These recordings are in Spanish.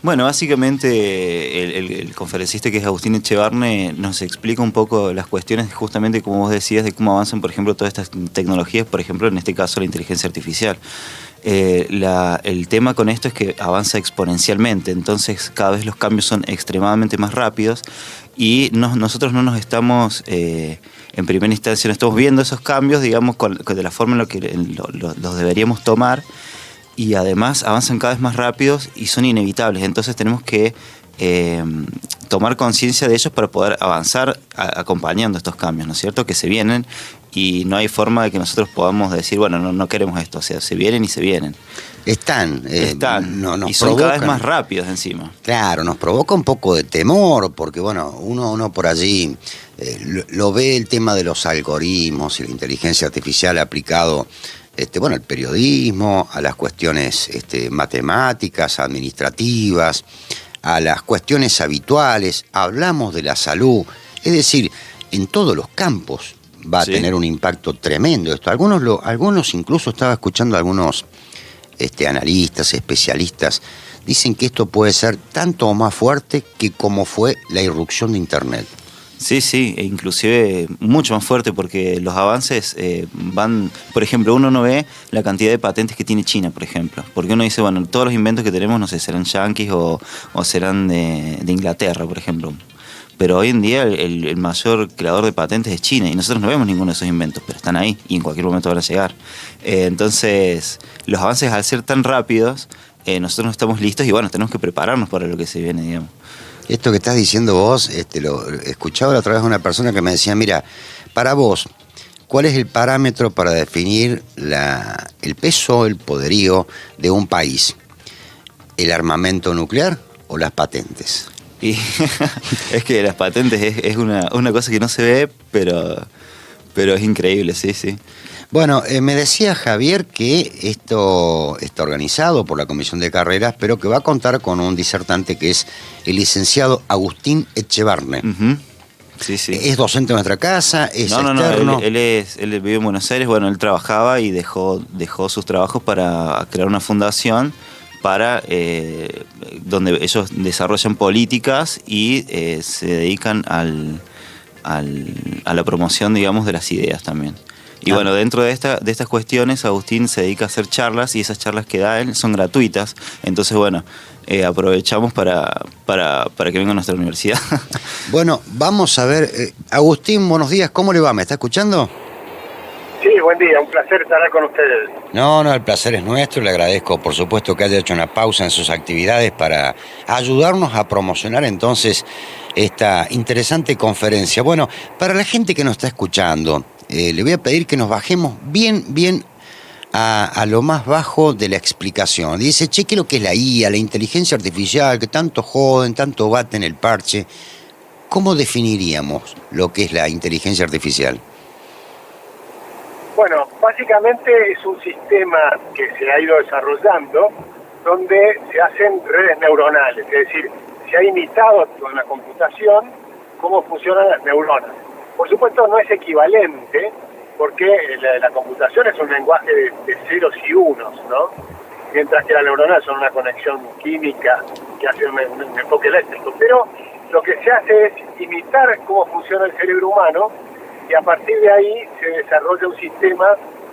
Bueno, básicamente el conferencista que es Agustín Echevarne nos explica un poco las cuestiones justamente como vos decías de cómo avanzan, por ejemplo, todas estas tecnologías, por ejemplo, en este caso la inteligencia artificial. El tema con esto es que avanza exponencialmente, entonces cada vez los cambios son extremadamente más rápidos y nosotros no nos estamos, en primera instancia, no estamos viendo esos cambios, digamos, de la forma en la que los deberíamos tomar. Y además avanzan cada vez más rápidos y son inevitables. Entonces tenemos que tomar conciencia de ellos para poder avanzar acompañando estos cambios, ¿no es cierto? Que se vienen y no hay forma de que nosotros podamos decir, bueno, no queremos esto. O sea, se vienen y se vienen. Están. Nos y son cada vez más rápidos encima. Claro, nos provoca un poco de temor, porque bueno, uno por allí lo ve el tema de los algoritmos y la inteligencia artificial aplicado al periodismo, a las cuestiones matemáticas, administrativas, a las cuestiones habituales, hablamos de la salud, es decir, en todos los campos va a tener un impacto tremendo esto. Algunos incluso estaba escuchando a algunos analistas, especialistas, dicen que esto puede ser tanto o más fuerte que como fue la irrupción de Internet. Sí, e inclusive mucho más fuerte porque los avances van, por ejemplo, uno no ve la cantidad de patentes que tiene China, por ejemplo, porque uno dice, bueno, todos los inventos que tenemos, no sé, serán yanquis o serán de Inglaterra, por ejemplo, pero hoy en día el mayor creador de patentes es China y nosotros no vemos ninguno de esos inventos, pero están ahí y en cualquier momento van a llegar. Entonces, los avances al ser tan rápidos, nosotros no estamos listos y bueno, tenemos que prepararnos para lo que se viene, digamos. Esto que estás diciendo vos, lo escuchaba la otra vez una persona que me decía, mira, para vos, ¿cuál es el parámetro para definir el peso, el poderío de un país? ¿El armamento nuclear o las patentes? Y es que las patentes es una cosa que no se ve, pero es increíble, sí. Bueno, me decía Javier que esto está organizado por la Comisión de Carreras, pero que va a contar con un disertante que es el licenciado Agustín Echevarne. Uh-huh. Sí. ¿Es docente de nuestra casa? ¿Es externo? No, él vive en Buenos Aires, bueno, él trabajaba y dejó sus trabajos para crear una fundación para donde ellos desarrollan políticas y se dedican a la promoción, digamos, de las ideas también. Y bueno, dentro de estas cuestiones, Agustín se dedica a hacer charlas y esas charlas que da él son gratuitas. Entonces, bueno, aprovechamos para que venga a nuestra universidad. Bueno, vamos a ver. Agustín, buenos días. ¿Cómo le va? ¿Me está escuchando? Sí, buen día. Un placer estar con ustedes. No, el placer es nuestro. Le agradezco, por supuesto, que haya hecho una pausa en sus actividades para ayudarnos a promocionar entonces esta interesante conferencia. Bueno, para la gente que nos está escuchando, le voy a pedir que nos bajemos bien a lo más bajo de la explicación. Dice, cheque lo que es la IA, la inteligencia artificial, que tanto joden, tanto baten el parche. ¿Cómo definiríamos lo que es la inteligencia artificial? Bueno, básicamente es un sistema que se ha ido desarrollando donde se hacen redes neuronales, es decir, se ha imitado con la computación cómo funcionan las neuronas. Por supuesto no es equivalente porque la computación es un lenguaje de ceros y unos, ¿no? Mientras que las neuronas son una conexión química que hace un enfoque eléctrico. Pero lo que se hace es imitar cómo funciona el cerebro humano y a partir de ahí se desarrolla un sistema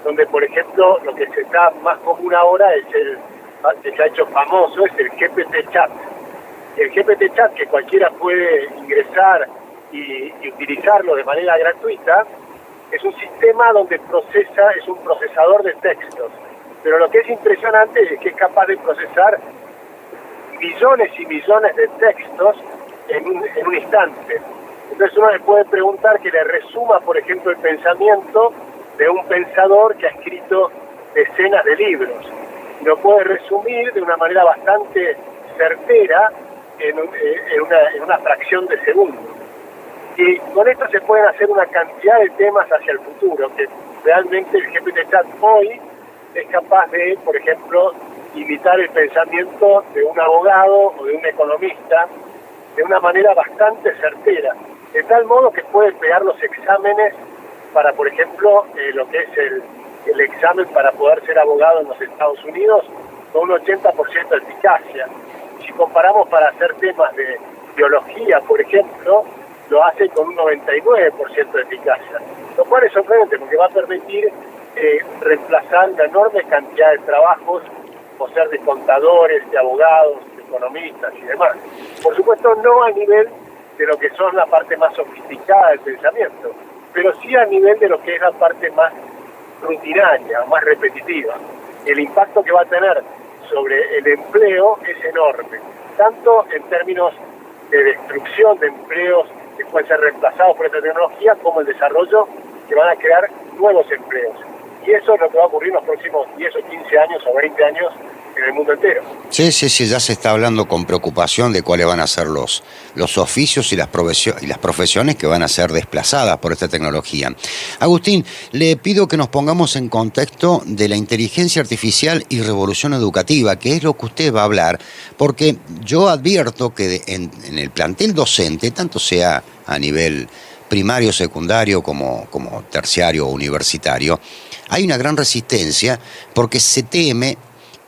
donde, por ejemplo, lo que se está más común ahora es que se ha hecho famoso, es el GPT-Chat. El GPT-Chat, que cualquiera puede ingresar y utilizarlo de manera gratuita, es un sistema donde es un procesador de textos. Pero lo que es impresionante es que es capaz de procesar millones y millones de textos en un instante. Entonces uno le puede preguntar que le resuma, por ejemplo, el pensamiento de un pensador que ha escrito decenas de libros. Lo puede resumir de una manera bastante certera en una fracción de segundo. Y con esto se pueden hacer una cantidad de temas hacia el futuro, que realmente el GPT-Chat hoy es capaz de, por ejemplo, imitar el pensamiento de un abogado o de un economista de una manera bastante certera, de tal modo que puede pegar los exámenes para, por ejemplo, lo que es el examen para poder ser abogado en los Estados Unidos con un 80% de eficacia. si comparamos para hacer temas de biología, por ejemplo, lo hace con un 99% de eficacia, lo cual es sorprendente porque va a permitir reemplazar una enorme cantidad de trabajos, o ser de contadores, de abogados, de economistas y demás. Por supuesto, no a nivel de lo que son la parte más sofisticada del pensamiento, pero sí a nivel de lo que es la parte más rutinaria, más repetitiva. El impacto que va a tener sobre el empleo es enorme, tanto en términos de destrucción de empleos que pueden ser reemplazados por esta tecnología, como el desarrollo que van a crear nuevos empleos. Y eso es lo que va a ocurrir en los próximos 10 o 15 años o 20 años en el mundo entero. Sí, ya se está hablando con preocupación de cuáles van a ser los oficios y las profesiones que van a ser desplazadas por esta tecnología. Agustín, le pido que nos pongamos en contexto de la inteligencia artificial y revolución educativa, que es lo que usted va a hablar, porque yo advierto que en el plantel docente, tanto sea a nivel primario, secundario, como terciario o universitario, hay una gran resistencia porque se teme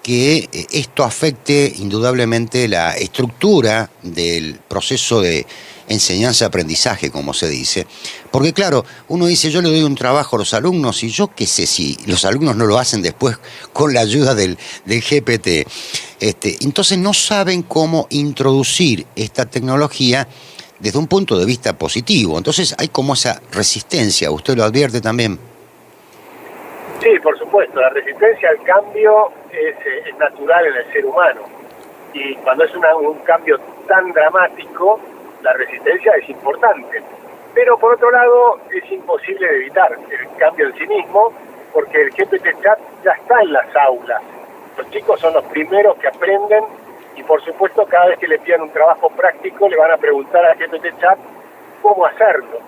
que esto afecte indudablemente la estructura del proceso de enseñanza-aprendizaje, como se dice. Porque claro, uno dice, yo le doy un trabajo a los alumnos y yo qué sé si los alumnos no lo hacen después con la ayuda del GPT. Entonces no saben cómo introducir esta tecnología desde un punto de vista positivo. Entonces hay como esa resistencia, ¿usted lo advierte también? Sí, por supuesto, la resistencia al cambio es natural en el ser humano, y cuando es un cambio tan dramático, la resistencia es importante. Pero por otro lado, es imposible de evitar el cambio en sí mismo, porque el GPT Chat ya está en las aulas. Los chicos son los primeros que aprenden, y por supuesto cada vez que le pidan un trabajo práctico le van a preguntar al GPT Chat cómo hacerlo,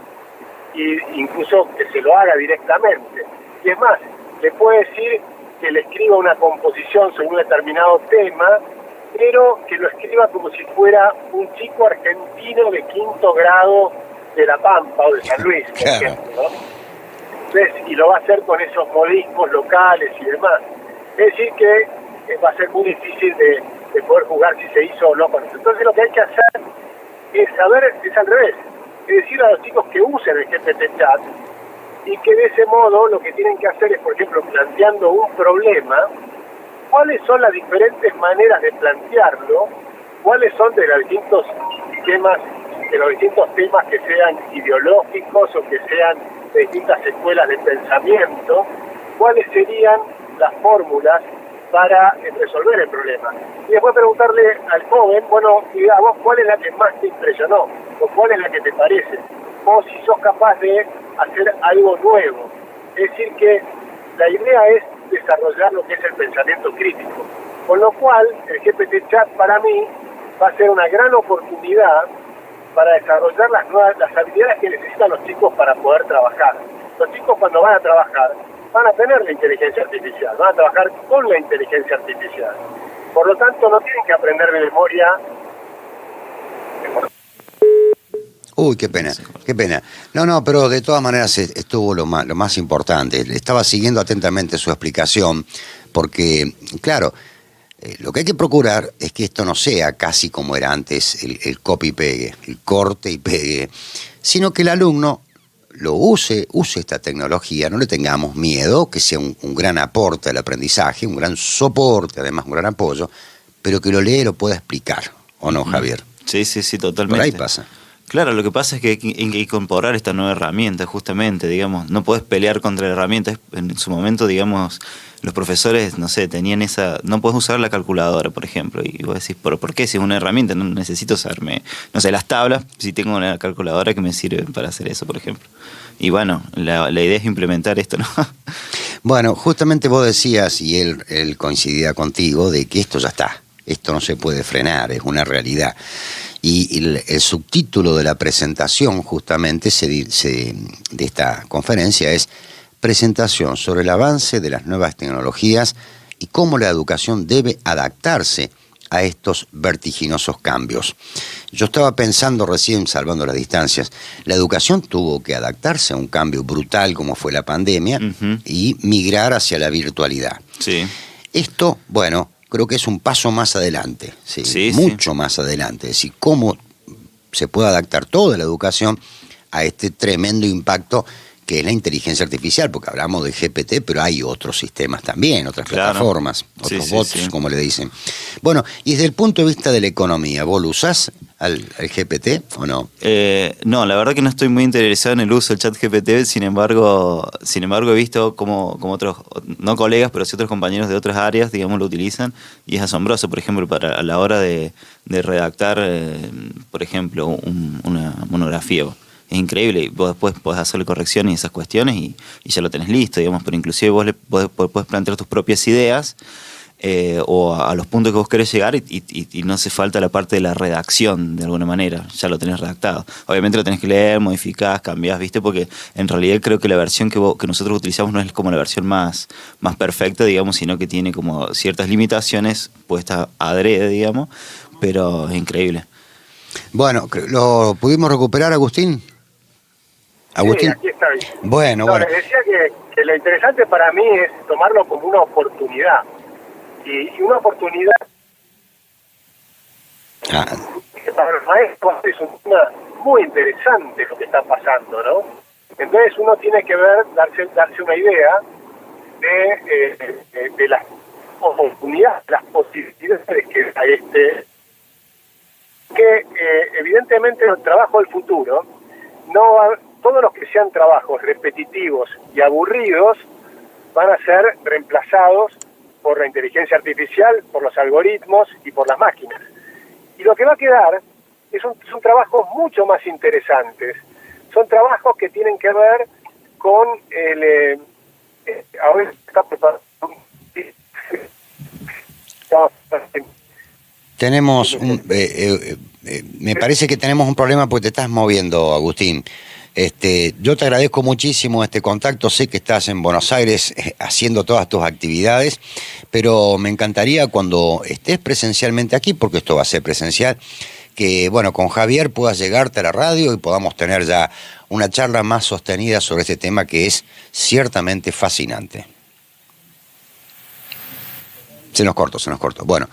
y incluso que se lo haga directamente. Y es más, le puede decir que le escriba una composición sobre un determinado tema, pero que lo escriba como si fuera un chico argentino de 5º grado de La Pampa o de San Luis, por ejemplo, ¿no? Entonces, y lo va a hacer con esos modismos locales y demás. Es decir que va a ser muy difícil de poder jugar si se hizo o no con eso. Entonces lo que hay que hacer es saber, es al revés, es decir a los chicos que usen el GPT Chat, y que de ese modo lo que tienen que hacer es, por ejemplo, planteando un problema, cuáles son las diferentes maneras de plantearlo, cuáles son de los distintos temas que sean ideológicos o que sean de distintas escuelas de pensamiento, cuáles serían las fórmulas para resolver el problema. Y después preguntarle al joven, bueno, y a vos, ¿cuál es la que más te impresionó? ¿O cuál es la que te parece? O si sos capaz de hacer algo nuevo. Es decir que la idea es desarrollar lo que es el pensamiento crítico. Con lo cual, el GPT Chat para mí va a ser una gran oportunidad para desarrollar las habilidades que necesitan los chicos para poder trabajar. Los chicos cuando van a trabajar van a tener la inteligencia artificial, van a trabajar con la inteligencia artificial. Por lo tanto, no tienen que aprender de memoria. Uy, qué pena, qué pena. No, pero de todas maneras estuvo lo más importante. Estaba siguiendo atentamente su explicación, porque, claro, lo que hay que procurar es que esto no sea casi como era antes el copy y pegue, el corte y pegue, sino que el alumno lo use esta tecnología, no le tengamos miedo, que sea un gran aporte al aprendizaje, un gran soporte, además un gran apoyo, pero que lo lea y lo pueda explicar, ¿o no, Javier? Sí, totalmente. Por ahí pasa. Claro, lo que pasa es que hay que incorporar esta nueva herramienta, justamente, digamos, no podés pelear contra la herramienta. En su momento, digamos, los profesores, no sé, tenían no podés usar la calculadora, por ejemplo, y vos decís, ¿por qué? Si es una herramienta, no necesito usarme, no sé, las tablas, si tengo una calculadora que me sirve para hacer eso, por ejemplo. Y bueno, la idea es implementar esto, ¿no? Bueno, justamente vos decías, y él coincidía contigo, de que esto ya está, esto no se puede frenar, es una realidad. Y el subtítulo de la presentación justamente de esta conferencia es Presentación sobre el avance de las nuevas tecnologías y cómo la educación debe adaptarse a estos vertiginosos cambios. Yo estaba pensando recién, salvando las distancias, la educación tuvo que adaptarse a un cambio brutal como fue la pandemia y migrar hacia la virtualidad. Sí. Esto, bueno, creo que es un paso más adelante, ¿sí? Sí, Mucho más adelante. Es decir, cómo se puede adaptar toda la educación a este tremendo impacto que es la inteligencia artificial, porque hablamos de GPT, pero hay otros sistemas también, otras plataformas, otros bots, como le dicen. Bueno, y desde el punto de vista de la economía, ¿vos lo usás al GPT o no? No, la verdad que no estoy muy interesado en el uso del chat GPT, sin embargo he visto como otros, no colegas, pero sí otros compañeros de otras áreas, digamos, lo utilizan, y es asombroso, por ejemplo, a la hora de redactar, por ejemplo, una monografía. Es increíble, vos después podés hacerle correcciones y esas cuestiones y ya lo tenés listo, digamos, pero inclusive vos podés plantear tus propias ideas o a los puntos que vos querés llegar y no hace falta la parte de la redacción de alguna manera, ya lo tenés redactado. Obviamente lo tenés que leer, modificás, cambiás, ¿viste? Porque en realidad creo que la versión que nosotros utilizamos no es como la versión más perfecta, digamos, sino que tiene como ciertas limitaciones puestas adrede, digamos, pero es increíble. Bueno, ¿lo pudimos recuperar, Agustín? ¿Agustín? Sí, aquí estoy. Bueno. Les decía que lo interesante para mí es tomarlo como una oportunidad. Y una oportunidad que para los maestros es un tema muy interesante lo que está pasando, ¿no? Entonces uno tiene que darse una idea de las oportunidades, las posibilidades que hay evidentemente el trabajo del futuro todos los que sean trabajos repetitivos y aburridos van a ser reemplazados por la inteligencia artificial, por los algoritmos y por las máquinas. Y lo que va a quedar son trabajos mucho más interesantes. Son trabajos que tienen que ver con ahora está preparado. Tenemos me parece que tenemos un problema porque te estás moviendo, Agustín. Yo te agradezco muchísimo este contacto, sé que estás en Buenos Aires haciendo todas tus actividades, pero me encantaría cuando estés presencialmente aquí, porque esto va a ser presencial, que bueno, con Javier puedas llegarte a la radio y podamos tener ya una charla más sostenida sobre este tema que es ciertamente fascinante. Se nos cortó. Bueno,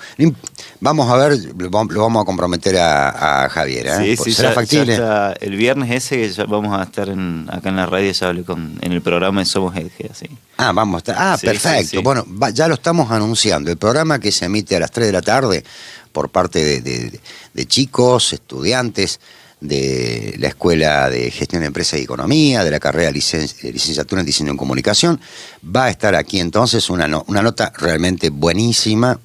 vamos a ver, lo vamos a comprometer a Javier, ¿eh? Sí, ¿Será factible? Ya el viernes ese ya vamos a estar acá en la radio, ya hablé en el programa de Somos Edge, así. Vamos a estar. Sí, perfecto. Sí. Bueno, ya lo estamos anunciando. El programa que se emite a las 3 de la tarde por parte de chicos, estudiantes de la Escuela de Gestión de Empresas y Economía, de la carrera licenciatura en Diseño en Comunicación. Va a estar aquí entonces una nota realmente buenísima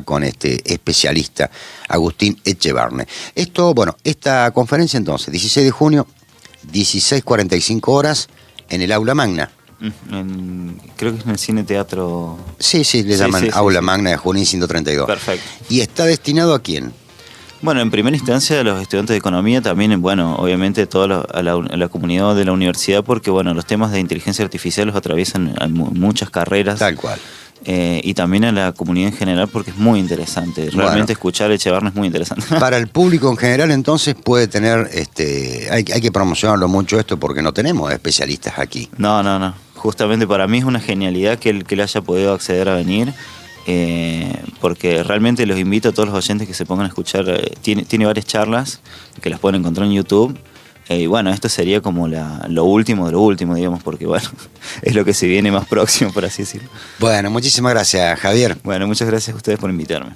con este especialista, Agustín Echevarne. Esta conferencia entonces, 16 de junio, 16:45 horas, en el Aula Magna. Creo que es en el Cine Teatro. Sí, le llaman Aula Magna de Junín 132. Perfecto. ¿Y está destinado a quién? Bueno, en primera instancia a los estudiantes de economía, también, bueno, obviamente a la comunidad de la universidad, porque bueno, los temas de inteligencia artificial los atraviesan muchas carreras. Tal cual. Y también a la comunidad en general, porque es muy interesante. Realmente escuchar a Echevarne es muy interesante. Para el público en general, entonces, puede tener, hay que promocionarlo mucho esto, porque no tenemos especialistas aquí. No. Justamente para mí es una genialidad que él haya podido acceder a venir. Porque realmente los invito a todos los oyentes que se pongan a escuchar. Tiene varias charlas que las pueden encontrar en YouTube. Y bueno, esto sería como lo último de lo último, digamos, porque bueno, es lo que se viene más próximo, por así decirlo. Bueno, muchísimas gracias, Javier. Bueno, muchas gracias a ustedes por invitarme.